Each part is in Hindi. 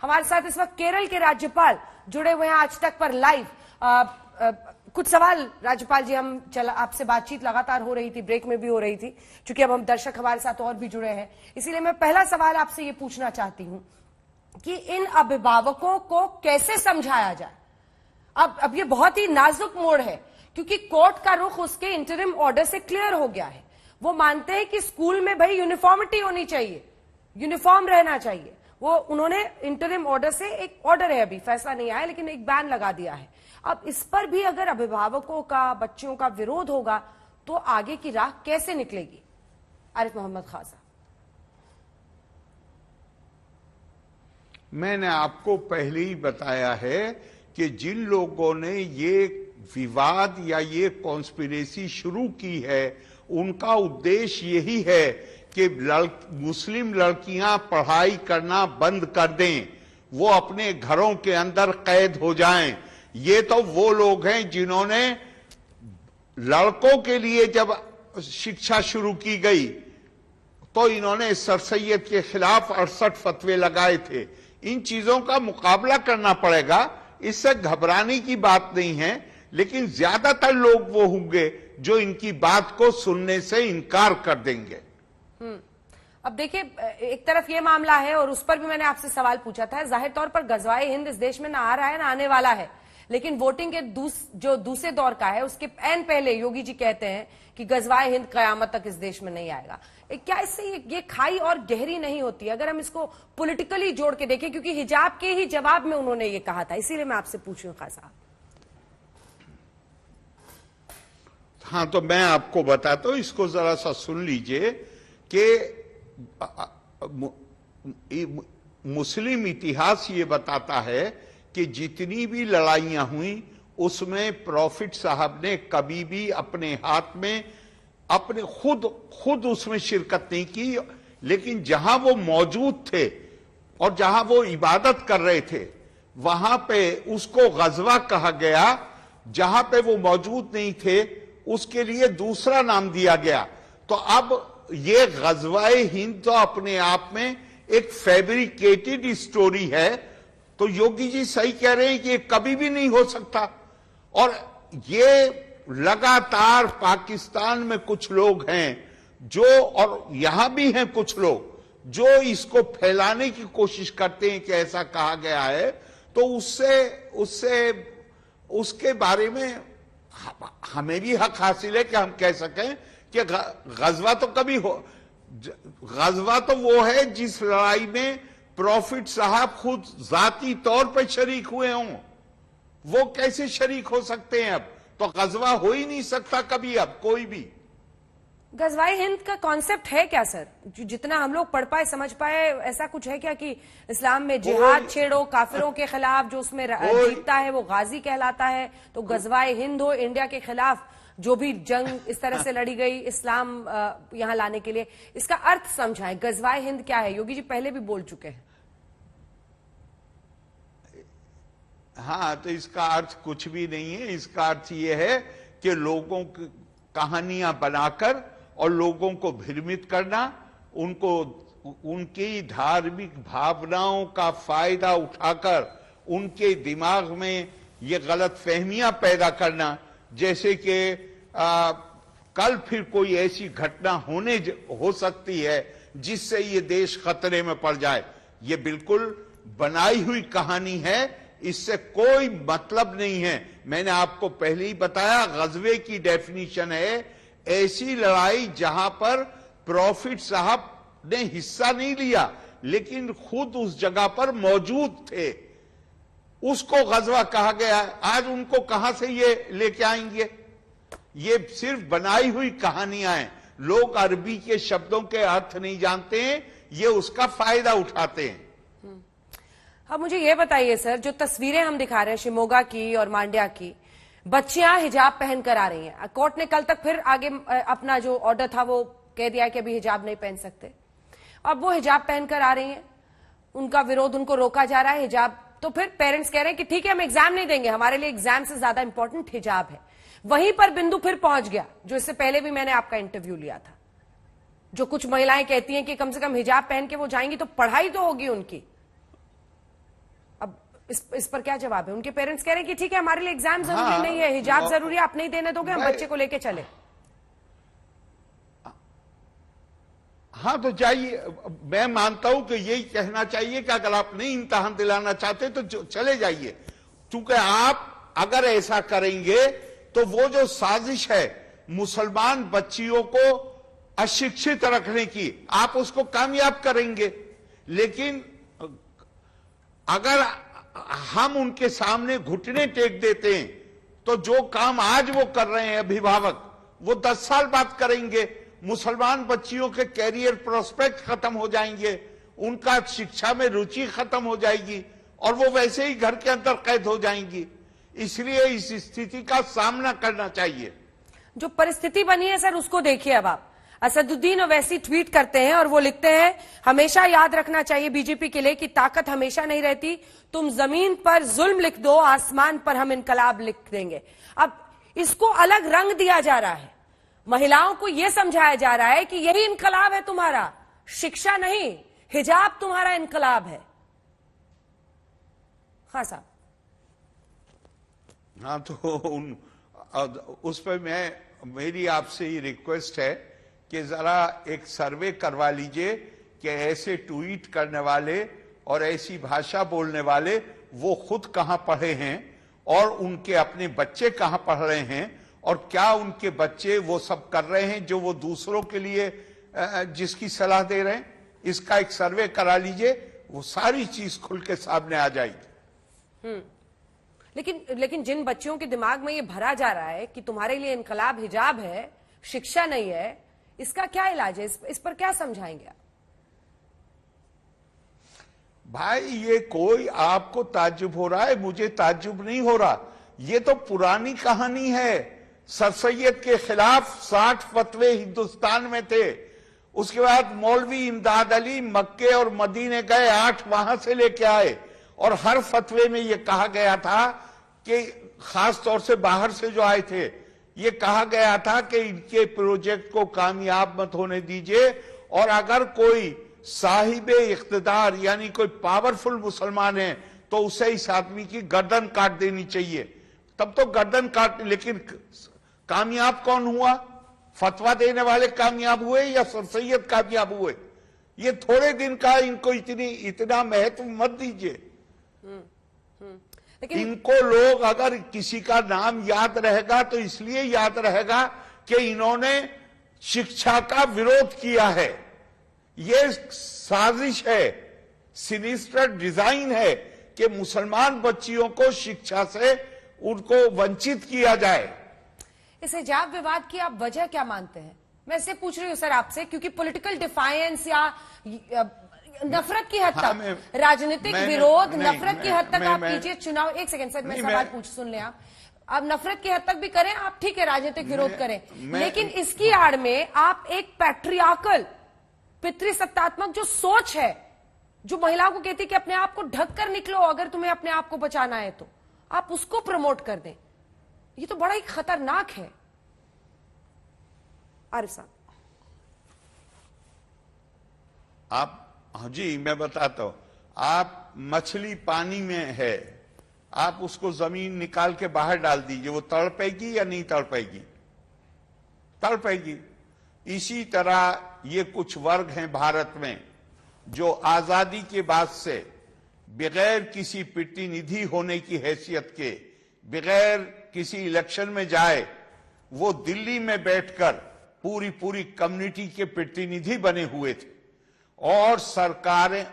हमारे साथ इस वक्त केरल के राज्यपाल जुड़े हुए हैं आज तक पर लाइव। कुछ सवाल राज्यपाल जी, हम आपसे बातचीत लगातार हो रही थी, ब्रेक में भी हो रही थी, क्योंकि अब हम दर्शक हमारे साथ और भी जुड़े हैं, इसीलिए मैं पहला सवाल आपसे ये पूछना चाहती हूं कि इन अभिभावकों को कैसे समझाया जाए। अब ये बहुत ही नाजुक मोड़ है, क्योंकि कोर्ट का रुख उसके इंटरिम ऑर्डर से क्लियर हो गया है। वो मानते हैं कि स्कूल में भाई यूनिफॉर्मिटी होनी चाहिए, यूनिफॉर्म रहना चाहिए। वो उन्होंने इंटरिम ऑर्डर से, एक ऑर्डर है, अभी फैसला नहीं आया, लेकिन एक बैन लगा दिया है। अब इस पर भी अगर अभिभावकों का, बच्चों का विरोध होगा तो आगे की राह कैसे निकलेगी? आरिफ मोहम्मद खान साहब। मैंने आपको पहले ही बताया है कि जिन लोगों ने ये विवाद या ये कॉन्स्पिरेसी शुरू की है, उनका उद्देश्य यही है कि मुस्लिम लड़कियां पढ़ाई करना बंद कर दें, वो अपने घरों के अंदर कैद हो जाएं। ये तो वो लोग हैं जिन्होंने लड़कों के लिए जब शिक्षा शुरू की गई तो इन्होंने सर सैयद के खिलाफ 68 फतवे लगाए थे। इन चीजों का मुकाबला करना पड़ेगा, इससे घबराने की बात नहीं है, लेकिन ज्यादातर लोग वो होंगे जो इनकी बात को सुनने से इनकार कर देंगे। अब देखिए, एक तरफ ये मामला है और उस पर भी मैंने आपसे सवाल पूछा था। जाहिर तौर पर गजवाए हिंद इस देश में ना आ रहा है ना आने वाला है, लेकिन वोटिंग के जो दूसरे दौर का है उसके एन पहले योगी जी कहते हैं कि गजवाए हिंद कयामत तक इस देश में नहीं आएगा। क्या इससे ये खाई और गहरी नहीं होती अगर हम इसको पॉलिटिकली जोड़ के देखें? क्योंकि हिजाब के ही जवाब में उन्होंने ये कहा था, इसीलिए मैं आपसे पूछ रही हूं खान साहब। हाँ, तो मैं आपको बताता हूं, इसको जरा सा सुन लीजिए कि मुस्लिम इतिहास ये बताता है कि जितनी भी लड़ाइयां हुई उसमें प्रॉफिट साहब ने कभी भी अपने हाथ में अपने खुद उसमें शिरकत नहीं की, लेकिन जहां वो मौजूद थे और जहां वो इबादत कर रहे थे वहां पे उसको गजवा कहा गया। जहां पे वो मौजूद नहीं थे उसके लिए दूसरा नाम दिया गया। तो अब ये गजवाए हिंद तो अपने आप में एक फैब्रिकेटेड स्टोरी है। तो योगी जी सही कह रहे हैं कि ये कभी भी नहीं हो सकता। और ये लगातार पाकिस्तान में कुछ लोग हैं जो, और यहां भी हैं कुछ लोग जो इसको फैलाने की कोशिश करते हैं कि ऐसा कहा गया है। तो उसके बारे में हमें भी हक हासिल है कि हम कह सकें कि गजवा तो कभी हो, गजवा तो वो है जिस लड़ाई में प्रॉफिट साहब खुद जाती तौर पर शरीक हुए हों। वो कैसे शरीक हो सकते हैं? अब तो गजवा हो ही नहीं सकता कभी, अब कोई भी। गजवाए हिंद का कॉन्सेप्ट है क्या सर? जितना हम लोग पढ़ पाए, समझ पाए, ऐसा कुछ है क्या कि इस्लाम में जिहाद छेड़ो काफिरों के खिलाफ, जो उसमें जीतता है वो गाजी कहलाता है? तो गजवाए हिंद हो, इंडिया के खिलाफ जो भी जंग इस तरह से लड़ी गई इस्लाम यहां लाने के लिए, इसका अर्थ समझाएं। गजवाए हिंद क्या है? योगी जी पहले भी बोल चुके हैं। हाँ, तो इसका अर्थ कुछ भी नहीं है। इसका अर्थ यह है कि लोगों की कहानियां बनाकर और लोगों को भ्रमित करना, उनकी धार्मिक भावनाओं का फायदा उठाकर उनके दिमाग में ये गलत फहमियां पैदा करना, जैसे कि कल फिर कोई ऐसी घटना हो सकती है जिससे ये देश खतरे में पड़ जाए। ये बिल्कुल बनाई हुई कहानी है, इससे कोई मतलब नहीं है। मैंने आपको पहले ही बताया, गजवे की डेफिनेशन है ऐसी लड़ाई जहां पर प्रॉफिट साहब ने हिस्सा नहीं लिया लेकिन खुद उस जगह पर मौजूद थे, उसको गजवा कहा गया। आज उनको कहां से ये लेके आएंगे? ये सिर्फ बनाई हुई कहानियां हैं। लोग अरबी के शब्दों के अर्थ नहीं जानते हैं, ये उसका फायदा उठाते हैं। अब मुझे ये बताइए सर, जो तस्वीरें हम दिखा रहे हैं शिमोगा की और मांड्या की, बच्चियां हिजाब पहनकर आ रही हैं। कोर्ट ने कल तक फिर आगे अपना जो ऑर्डर था वो कह दिया कि अभी हिजाब नहीं पहन सकते। अब वो हिजाब पहनकर आ रही हैं, उनका विरोध, उनको रोका जा रहा है हिजाब। तो फिर पेरेंट्स कह रहे हैं कि ठीक है, हम एग्जाम नहीं देंगे, हमारे लिए एग्जाम से ज्यादा इंपॉर्टेंट हिजाब है। वहीं पर बिंदु फिर पहुंच गया जो इससे पहले भी मैंने आपका इंटरव्यू लिया था, जो कुछ महिलाएं कहती हैं कि कम से कम हिजाब पहन के वो जाएंगी तो पढ़ाई तो होगी उनकी। इस पर क्या जवाब है? उनके पेरेंट्स कह रहे हैं कि ठीक है, हमारे लिए एग्जाम जरूरी हाँ, नहीं है, हिजाब जरूरी है, आप नहीं देने दोगे, हम बच्चे को लेके चले। हाँ तो चाहिए, मैं मानता हूं कि यही कहना चाहिए कि अगर आप नहीं इम्तिहान दिलाना चाहते तो चले जाइए, क्योंकि आप अगर ऐसा करेंगे तो वो जो साजिश है मुसलमान बच्चियों को अशिक्षित रखने की, आप उसको कामयाब करेंगे। लेकिन अगर हम उनके सामने घुटने टेक देते हैं तो जो काम आज वो कर रहे हैं अभिभावक, वो 10 साल बाद करेंगे। मुसलमान बच्चियों के कैरियर प्रोस्पेक्ट खत्म हो जाएंगे, उनका शिक्षा में रुचि खत्म हो जाएगी और वो वैसे ही घर के अंदर कैद हो जाएंगी। इसलिए इस स्थिति का सामना करना चाहिए। जो परिस्थिति बनी है सर, उसको देखिए। अब आप असदुद्दीन ओवैसी ट्वीट करते हैं और वो लिखते हैं, हमेशा याद रखना चाहिए बीजेपी के लिए कि ताकत हमेशा नहीं रहती, तुम जमीन पर जुल्म लिख दो, आसमान पर हम इनकलाब लिख देंगे। अब इसको अलग रंग दिया जा रहा है, महिलाओं को यह समझाया जा रहा है कि यही इनकलाब है तुम्हारा, शिक्षा नहीं, हिजाब तुम्हारा इनकलाब है। हाँ साहब। हाँ तो उस पर मेरी आपसे ये रिक्वेस्ट है कि जरा एक सर्वे करवा लीजिए कि ऐसे ट्वीट करने वाले और ऐसी भाषा बोलने वाले वो खुद कहां पढ़े हैं और उनके अपने बच्चे कहां पढ़ रहे हैं, और क्या उनके बच्चे वो सब कर रहे हैं जो वो दूसरों के लिए जिसकी सलाह दे रहे हैं। इसका एक सर्वे करा लीजिए, वो सारी चीज खुल के सामने आ जाएगी। लेकिन जिन बच्चियों के दिमाग में ये भरा जा रहा है कि तुम्हारे लिए इनकलाब हिजाब है, शिक्षा नहीं है, इसका क्या इलाज है? इस पर क्या समझाएंगे आप? भाई ये कोई आपको ताज्जुब हो रहा है, मुझे ताज्जुब नहीं हो रहा। ये तो पुरानी कहानी है। सर सैयद के खिलाफ 60 फतवे हिंदुस्तान में थे, उसके बाद मौलवी इमदाद अली मक्के और मदीने गए, 8 वहां से लेके आए और हर फतवे में ये कहा गया था कि खास तौर से बाहर से जो आए थे, ये कहा गया था कि इनके प्रोजेक्ट को कामयाब मत होने दीजिए, और अगर कोई साहिब इख्तिदार यानी कोई पावरफुल मुसलमान है तो उसे इस आदमी की गर्दन काट देनी चाहिए। तब तो गर्दन काट, लेकिन कामयाब कौन हुआ? फतवा देने वाले कामयाब हुए या सर सैयद कामयाब हुए? ये थोड़े दिन का, इनको इतना महत्व मत दीजिए। लेकिन इनको लोग, अगर किसी का नाम याद रहेगा तो इसलिए याद रहेगा कि इन्होंने शिक्षा का विरोध किया है। ये साजिश है, सिनिस्टर डिजाइन है कि मुसलमान बच्चियों को शिक्षा से उनको वंचित किया जाए। इस हिजाब विवाद की आप वजह क्या मानते हैं? मैं इससे पूछ रही हूं सर आपसे, क्योंकि पॉलिटिकल डिफायंस या नफरत की हद तक, राजनीतिक विरोध, नफरत की हद तक आप कीजिए। चुनाव, एक सेकंड सर, मैं सवाल सुन लें आप नफरत की हद तक भी करें आप, ठीक है, राजनीतिक विरोध करें, लेकिन इसकी आड़ में आप एक पैट्रियार्कल, पितृसत्तात्मक जो सोच है, जो महिलाओं को कहती है कि अपने आप को ढक कर निकलो अगर तुम्हें अपने आप को बचाना है, तो आप उसको प्रमोट कर दें। ये तो बड़ा ही खतरनाक है। आरिफ साहब, आप, हाँ जी मैं बताता हूं, आप मछली पानी में है, आप उसको जमीन निकाल के बाहर डाल दीजिए, वो तड़पेगी या नहीं तड़पेगी? तड़पेगी। इसी तरह ये कुछ वर्ग हैं भारत में जो आजादी के बाद से बगैर किसी प्रतिनिधि होने की हैसियत के, बगैर किसी इलेक्शन में जाए, वो दिल्ली में बैठकर पूरी कम्युनिटी के प्रतिनिधि बने हुए थे और सरकारें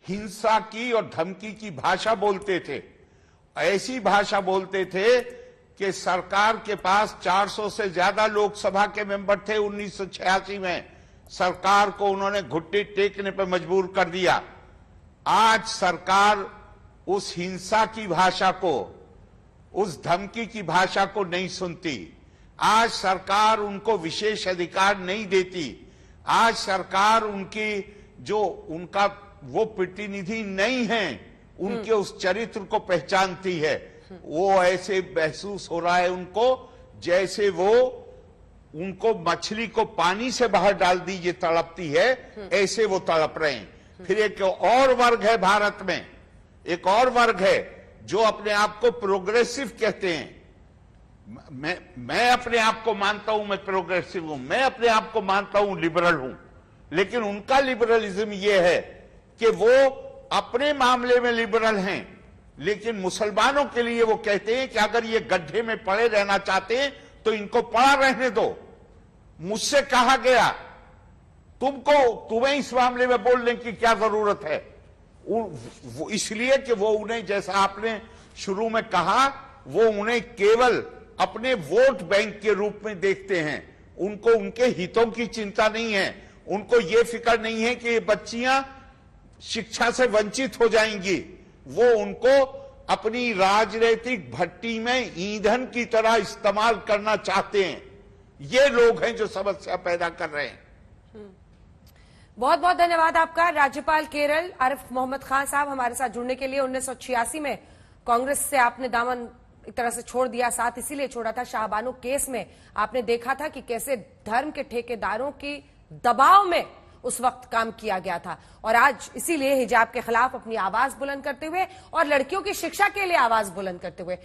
हिंसा की और धमकी की भाषा बोलते थे। ऐसी भाषा बोलते थे कि सरकार के पास 400 से ज्यादा लोकसभा के मेंबर थे 1986 में, सरकार को उन्होंने घुट्टे टेकने पर मजबूर कर दिया। आज सरकार उस हिंसा की भाषा को, उस धमकी की भाषा को नहीं सुनती। आज सरकार उनको विशेष अधिकार नहीं देती। आज सरकार उनकी जो उनका वो प्रतिनिधि नहीं है, उनके उस चरित्र को पहचानती है। वो ऐसे महसूस हो रहा है उनको जैसे वो उनको मछली को पानी से बाहर डाल दीजिए तड़पती है, ऐसे वो तड़प रहे हैं। फिर एक और वर्ग है भारत में, एक और वर्ग है जो अपने आप को प्रोग्रेसिव कहते हैं। मैं अपने आप को मानता हूं मैं प्रोग्रेसिव हूं, मैं अपने आप को मानता हूं लिबरल हूं, लेकिन उनका लिबरलिज्म यह है कि वो अपने मामले में लिबरल हैं, लेकिन मुसलमानों के लिए वो कहते हैं कि अगर ये गड्ढे में पड़े रहना चाहते हैं तो इनको पड़ा रहने दो। मुझसे कहा गया तुम्हें इस मामले में बोलने की क्या जरूरत है? इसलिए कि वो उन्हें, जैसा आपने शुरू में कहा, वो उन्हें केवल अपने वोट बैंक के रूप में देखते हैं। उनको उनके हितों की चिंता नहीं है, उनको ये फिक्र नहीं है कि ये बच्चियां शिक्षा से वंचित हो जाएंगी। वो उनको अपनी राजनीतिक भट्टी में ईंधन की तरह इस्तेमाल करना चाहते हैं। ये लोग हैं जो समस्या पैदा कर रहे हैं। बहुत बहुत धन्यवाद आपका। राज्यपाल केरल आरिफ मोहम्मद खान साहब हमारे साथ जुड़ने के लिए। 1986 में कांग्रेस से आपने दामन एक तरह से छोड़ दिया, साथ इसीलिए छोड़ा था शाहबानो केस में आपने देखा था कि कैसे धर्म के ठेकेदारों की दबाव में उस वक्त काम किया गया था, और आज इसीलिए हिजाब के खिलाफ अपनी आवाज बुलंद करते हुए और लड़कियों की शिक्षा के लिए आवाज बुलंद करते हुए